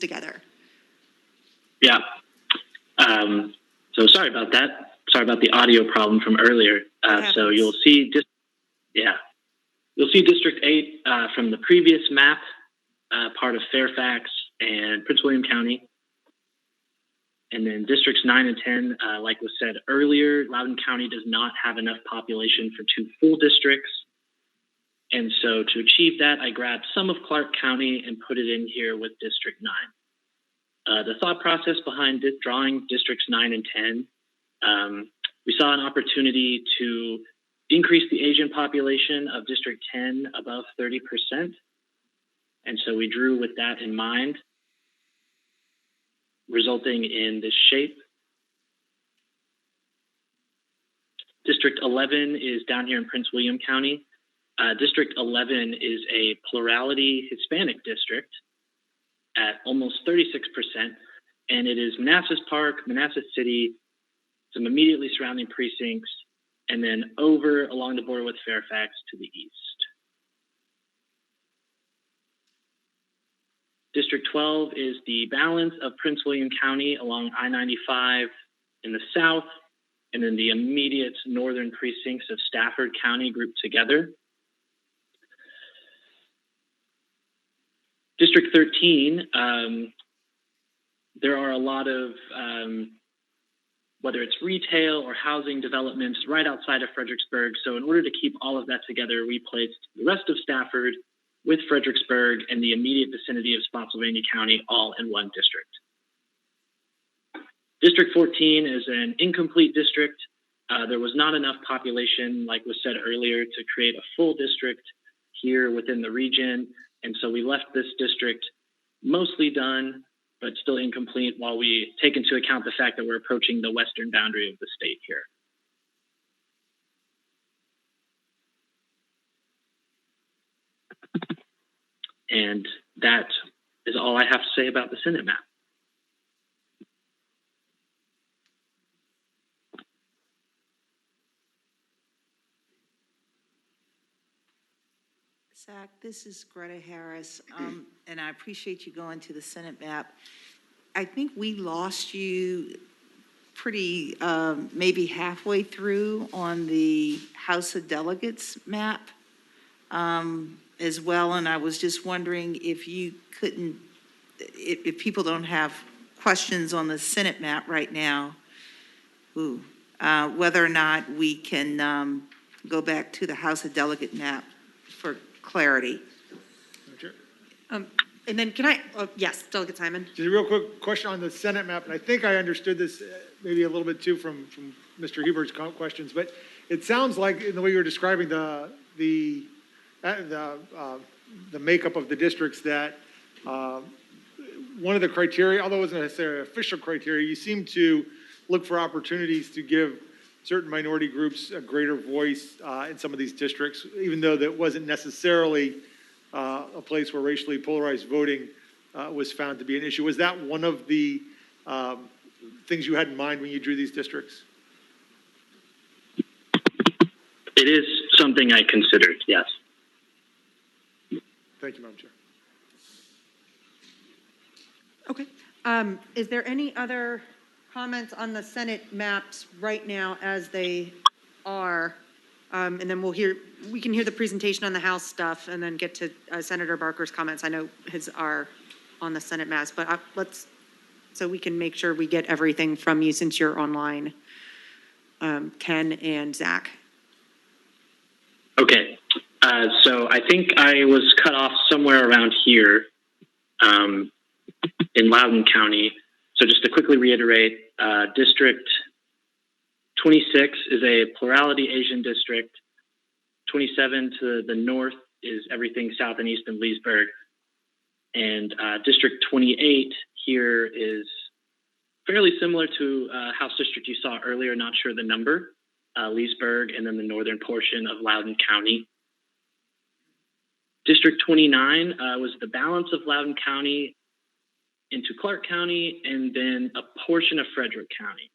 together. Yeah. So sorry about that. Sorry about the audio problem from earlier. So you'll see you'll see District 8 from the previous map, part of Fairfax and Prince William County. And then Districts 9 and 10, like was said earlier, Loudoun County does not have enough population for 2 full districts. And so to achieve that, I grabbed some of Clark County and put it in here with District 9. The thought process behind drawing Districts 9 and 10, we saw an opportunity to increase the Asian population of District 10 above 30%. And so we drew with that in mind, resulting in this shape. District 11 is down here in Prince William County. District 11 is a plurality Hispanic district at almost 36%, and it is Manassas Park, Manassas City, some immediately surrounding precincts, and then over along the border with Fairfax to the east. District 12 is the balance of Prince William County along I-95 in the south, and then the immediate northern precincts of Stafford County grouped together. District 13, there are a lot of, whether it's retail or housing developments right outside of Fredericksburg. So in order to keep all of that together, we placed the rest of Stafford with Fredericksburg and the immediate vicinity of Spotsylvania County all in one district. District 14 is an incomplete district. There was not enough population, like was said earlier, to create a full district here within the region. And so we left this district mostly done, but still incomplete while we take into account the fact that we're approaching the western boundary of the state here. And that is all I have to say about the Senate map. Zach, this is Greta Harris, and I appreciate you going to the Senate map. I think we lost you pretty maybe halfway through on the House of Delegates map as well, and I was just wondering if you couldn't, if people don't have questions on the Senate map right now, whether or not we can go back to the House of Delegate map for clarity. Sure. And then can I, yes, Delegate Simon. Just a real quick question on the Senate map, and I think I understood this maybe a little bit too from Mr. Hubert's questions, but it sounds like in the way you were describing the makeup of the districts that one of the criteria, although it wasn't necessarily official criteria, you seem to look for opportunities to give certain minority groups a greater voice in some of these districts, even though that wasn't necessarily a place where racially polarized voting was found to be an issue. Was that one of the things you had in mind when you drew these districts? It is something I considered, yes. Thank you, Madam Chair. Okay. Is there any other comments on the Senate maps right now as they are? And then we can hear the presentation on the House stuff and then get to Senator Barker's comments. I know his are on the Senate maps, but so we can make sure we get everything from you since you're online, Ken and Zach. Okay. So I think I was cut off somewhere around here in Loudoun County. So just to quickly reiterate, District 26 is a plurality Asian district. 27 to the north is everything south and east of Leesburg. And District 28 here is fairly similar to House District you saw earlier, not sure the number, Leesburg, and then the northern portion of Loudoun County. District 29 was the balance of Loudoun County into Clark County and then a portion of Frederick County.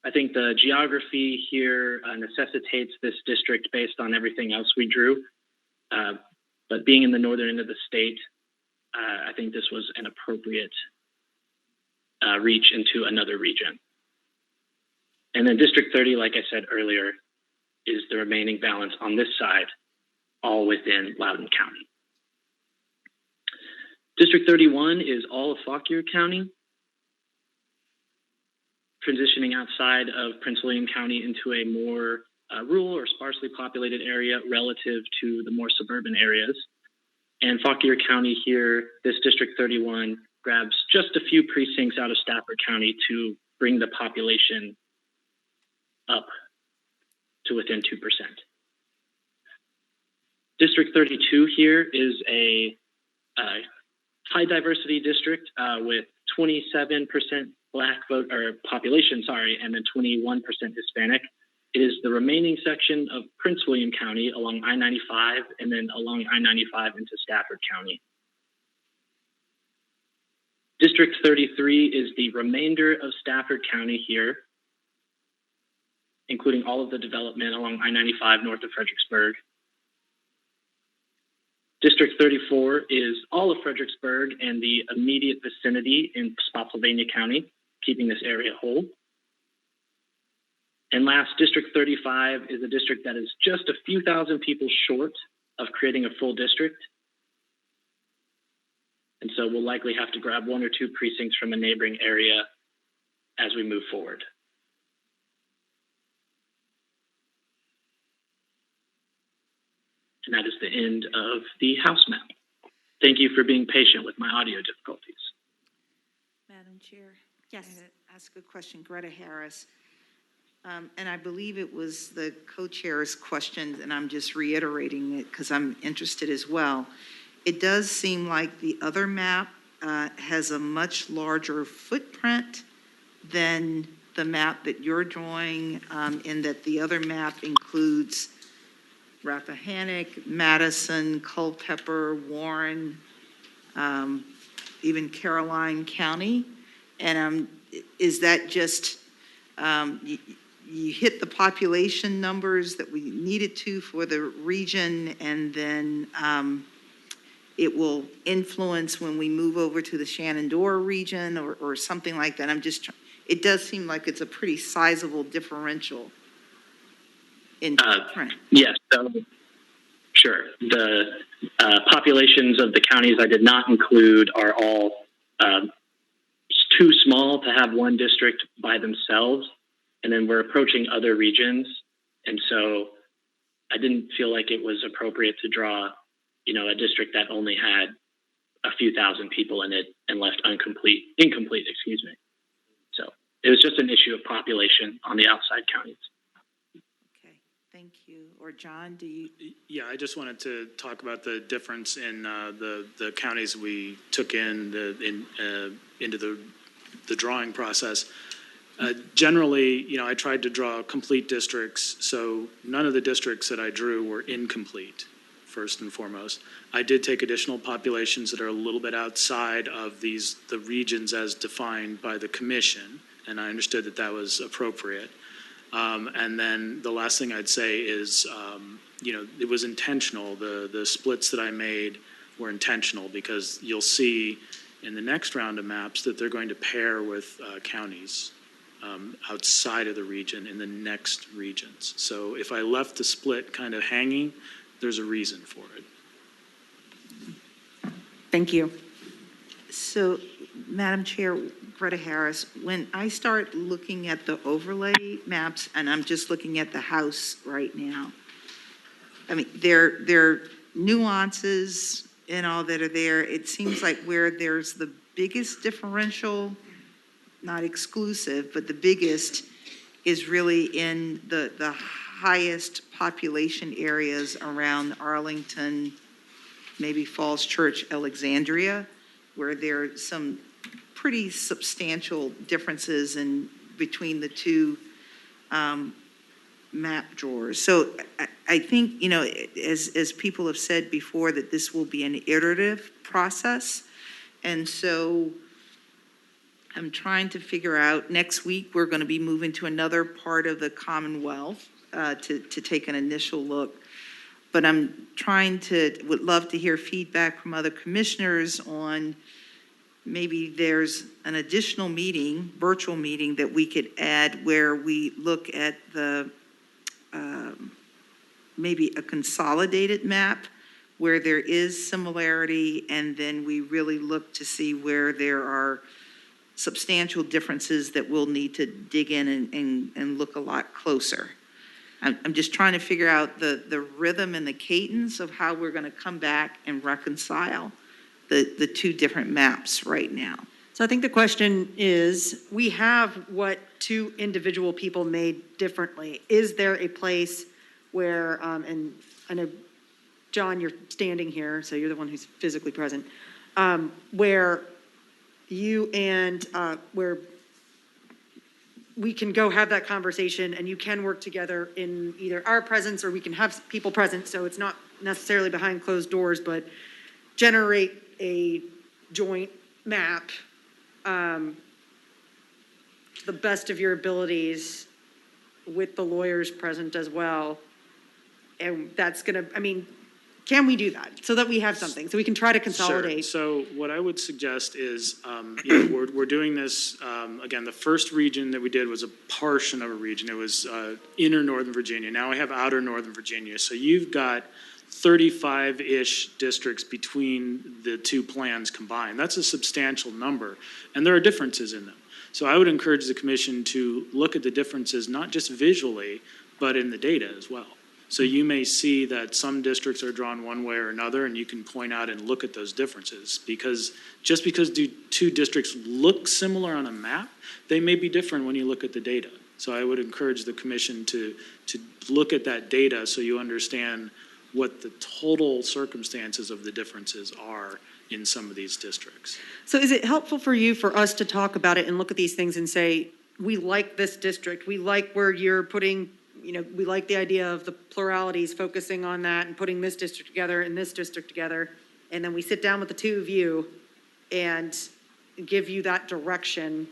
I think the geography here necessitates this district based on everything else we drew. But being in the northern end of the state, I think this was an appropriate reach into another region. And then District 30, like I said earlier, is the remaining balance on this side, all within Loudoun County. District 31 is all of Fauquier County, transitioning outside of Prince William County into a more rural or sparsely populated area relative to the more suburban areas. And Fauquier County here, this District 31 grabs just a few precincts out of Stafford County to bring the population up to within 2%. District 32 here is a high diversity district with 27% Black vote or population, and then 21% Hispanic. It is the remaining section of Prince William County along I-95 and then along I-95 into Stafford County. District 33 is the remainder of Stafford County here, including all of the development along I-95 north of Fredericksburg. District 34 is all of Fredericksburg and the immediate vicinity in Spotsylvania County, keeping this area whole. And last, District 35 is a district that is just a few thousand people short of creating a full district. And so we'll likely have to grab one or two precincts from a neighboring area as we move forward. And that is the end of the House map. Thank you for being patient with my audio difficulties. Madam Chair? Yes. I'm going to ask a question, Greta Harris. And I believe it was the co-chair's question, and I'm just reiterating it because I'm interested as well. It does seem like the other map has a much larger footprint than the map that you're drawing, in that the other map includes Rappahannock, Madison, Culpeper, Warren, even Caroline County. And is that just, you hit the population numbers that we needed to for the region, and then it will influence when we move over to the Shenandoah region or something like that? It does seem like it's a pretty sizable differential in footprint. Yes, so, sure. The populations of the counties I did not include are all too small to have one district by themselves. And then we're approaching other regions. And so I didn't feel like it was appropriate to draw, a district that only had a few thousand people in it and left incomplete, So it was just an issue of population on the outside counties. Okay, thank you. Or John, do you? Yeah, I just wanted to talk about the difference in the counties we took into the drawing process. Generally, I tried to draw complete districts, so none of the districts that I drew were incomplete, first and foremost. I did take additional populations that are a little bit outside of the regions as defined by the commission, and I understood that was appropriate. And then the last thing I'd say is, it was intentional. The splits that I made were intentional because you'll see in the next round of maps that they're going to pair with counties outside of the region in the next regions. So if I left the split kind of hanging, there's a reason for it. Thank you. So, Madam Chair, Greta Harris, when I start looking at the overlay maps, and I'm just looking at the House right now, I mean, there are nuances and all that are there. It seems like where there's the biggest differential, not exclusive, but the biggest is really in the highest population areas around Arlington, maybe Falls Church, Alexandria, where there are some pretty substantial differences between the two map drawers. So I think, as people have said before, that this will be an iterative process. And so I'm trying to figure out, next week, we're going to be moving to another part of the Commonwealth to take an initial look. but would love to hear feedback from other commissioners on maybe there's an additional meeting, virtual meeting, that we could add where we look at the, maybe a consolidated map where there is similarity, and then we really look to see where there are substantial differences that we'll need to dig in and look a lot closer. I'm just trying to figure out the rhythm and the cadence of how we're going to come back and reconcile the two different maps right now. So I think the question is, we have what two individual people made differently. Is there a place where, and I know, John, you're standing here, so you're the one who's physically present, where you and, where we can go have that conversation and you can work together in either our presence or we can have people present, so it's not necessarily behind closed doors, but generate a joint map, to the best of your abilities with the lawyers present as well. And that's gonna, I mean, can we do that so that we have something, so we can try to consolidate? Sure. So what I would suggest is, you know, we're doing this, again, the first region that we did was a portion of a region. It was inner Northern Virginia. Now we have outer Northern Virginia. So you've got 35-ish districts between the two plans combined. That's a substantial number, and there are differences in them. So I would encourage the commission to look at the differences, not just visually, but in the data as well. So you may see that some districts are drawn one way or another, and you can point out and look at those differences. Because just because two districts look similar on a map, they may be different when you look at the data. So I would encourage the commission to look at that data so you understand what the total circumstances of the differences are in some of these districts. So is it helpful for you, for us to talk about it and look at these things and say, we like this district, we like where you're putting, you know, we like the idea of the pluralities, focusing on that and putting this district together and this district together, and then we sit down with the two of you and give you that direction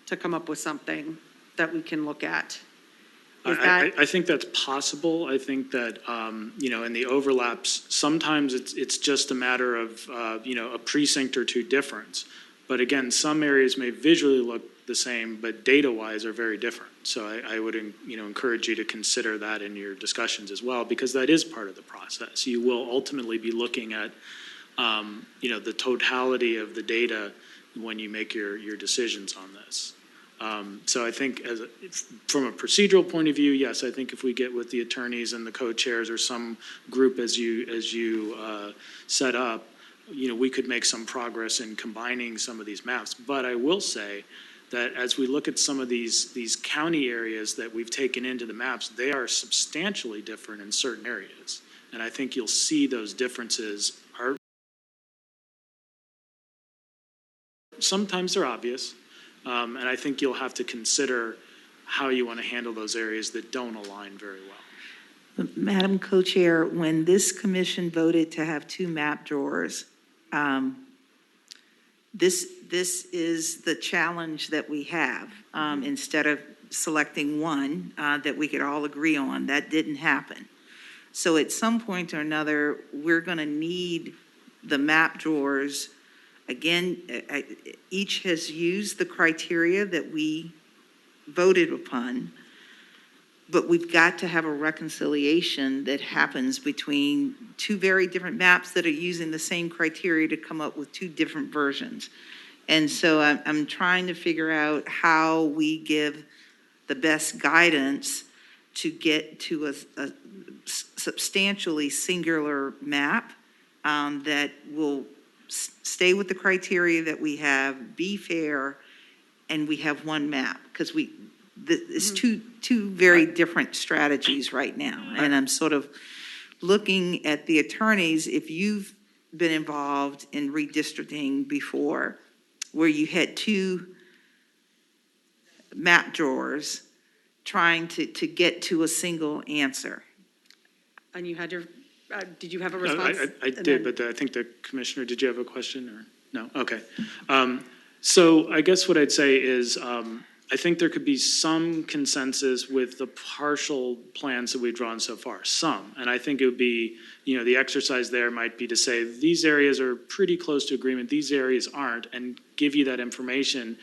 to come up with something that we can look at? I think that's possible. I think that, you know, in the overlaps, sometimes it's just a matter of, you know, a precinct or two difference. But again, some areas may visually look the same, but data-wise are very different. So I would, you know, encourage you to consider that in your discussions as well, because that is part of the process. You will ultimately be looking at, you know, the totality of the data when you make your decisions on this. So I think from a procedural point of view, yes, I think if we get with the attorneys and the co-chairs or some group as you set up, you know, we could make some progress in combining some of these maps. But I will say that as we look at some of these county areas that we've taken into the maps, they are substantially different in certain areas. And I think you'll see those differences are, sometimes they're obvious. And I think you'll have to consider how you want to handle those areas that don't align very well. Madam Co-Chair, when this commission voted to have two map drawers, this is the challenge that we have. Instead of selecting one that we could all agree on, that didn't happen. So at some point or another, we're going to need the map drawers. Again, each has used the criteria that we voted upon, but we've got to have a reconciliation that happens between two very different maps that are using the same criteria to come up with two different versions. And so I'm trying to figure out how we give the best guidance to get to a substantially singular map that will stay with the criteria that we have, be fair, and we have one map, because it's two very different strategies right now. And I'm sort of looking at the attorneys, if you've been involved in redistricting before, where you had two map drawers trying to get to a single answer. And you had your, did you have a response? I did, but I think the commissioner, did you have a question or no? Okay. So I guess what I'd say is, I think there could be some consensus with the partial plans that we've drawn so far, some. And I think it would be, the exercise there might be to say, these areas are pretty close to agreement, these areas aren't, and give you that information.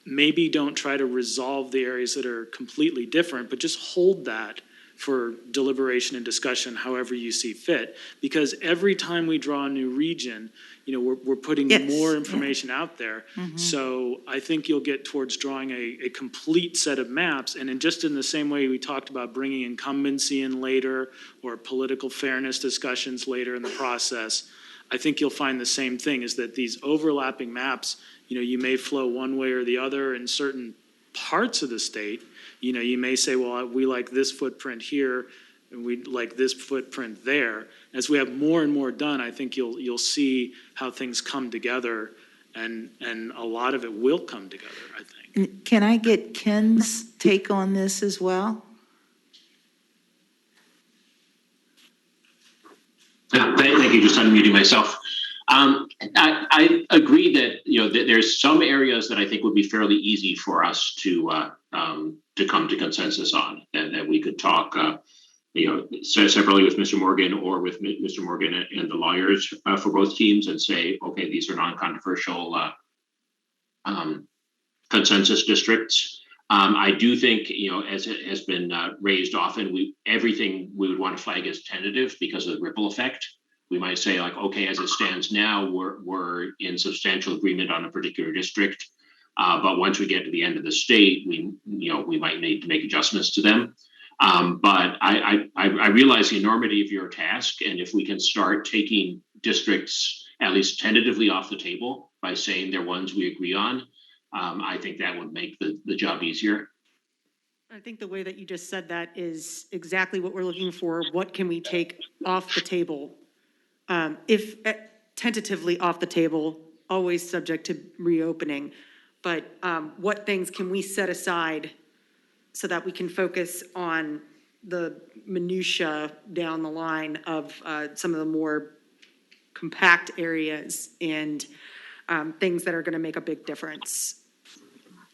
Maybe don't try to resolve the areas that are completely different, but just hold that for deliberation and discussion, however you see fit. Because every time we draw a new region, we're putting Yes, more yeah. information out there. So I think you'll get towards drawing a complete set of maps. And just in the same way we talked about bringing incumbency in later or political fairness discussions later in the process, I think you'll find the same thing, is that these overlapping maps, you may flow one way or the other in certain parts of the state. You may say, well, we like this footprint here, and we like this footprint there. As we have more and more done, I think you'll see how things come together, and a lot of it will come together, I think. Can I get Ken's take on this as well? Thank you. Just unmuting myself. I agree that that there's some areas that I think would be fairly easy for us to come to consensus on, and that we could talk separately with Mr. Morgan or with Mr. Morgan and the lawyers for both teams, and say, okay, these are non-controversial consensus districts. I do think, as it has been raised often, everything we would want to flag as tentative because of the ripple effect. We might say, like, okay, as it stands now, we're in substantial agreement on a particular district, but once we get to the end of the state, we might need to make adjustments to them. But I realize the enormity of your task, and if we can start taking districts at least tentatively off the table by saying they're ones we agree on, I think that would make the job easier. I think the way that you just said that is exactly what we're looking for. What can we take off the table? If tentatively off the table, always subject to reopening, but what things can we set aside so that we can focus on the minutia down the line of some of the more compact areas and things that are going to make a big difference.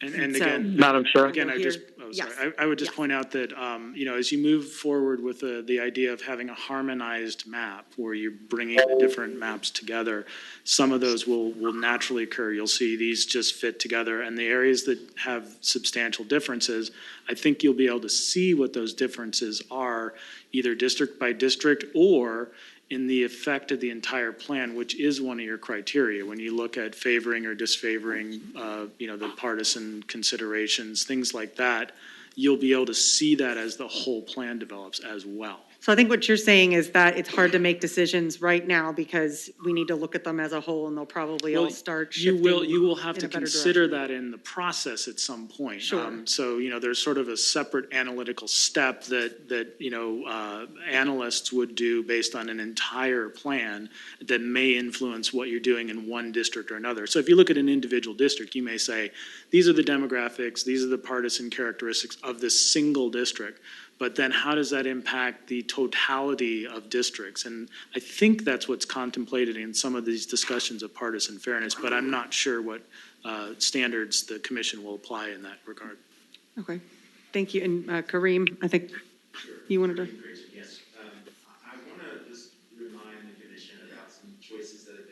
And So- again, Madam Chair. Again, Yes. I would just Yes. point out that, as you move forward with the idea of having a harmonized map where you're bringing the different maps together, some of those will naturally occur. You'll see these just fit together, and the areas that have substantial differences, I think you'll be able to see what those differences are, either district by district or in the effect of the entire plan, which is one of your criteria. When you look at favoring or disfavoring, the partisan considerations, things like that, you'll be able to see that as the whole plan develops as well. So I think what you're saying is that it's hard to make decisions right now because we need to look at them as a whole, and they'll probably all start shifting. You will have in to a better consider direction. that in the process at some point. Sure. So, there's sort of a separate analytical step that analysts would do based on an entire plan that may influence what you're doing in one district or another. So if you look at an individual district, you may say, these are the demographics, these are the partisan characteristics of this single district. But then how does that impact the totality of districts? And I think that's what's contemplated in some of these discussions of partisan fairness, but I'm not sure what standards the commission will apply in that regard. Okay, thank you. And Kareem, I think you wanted to.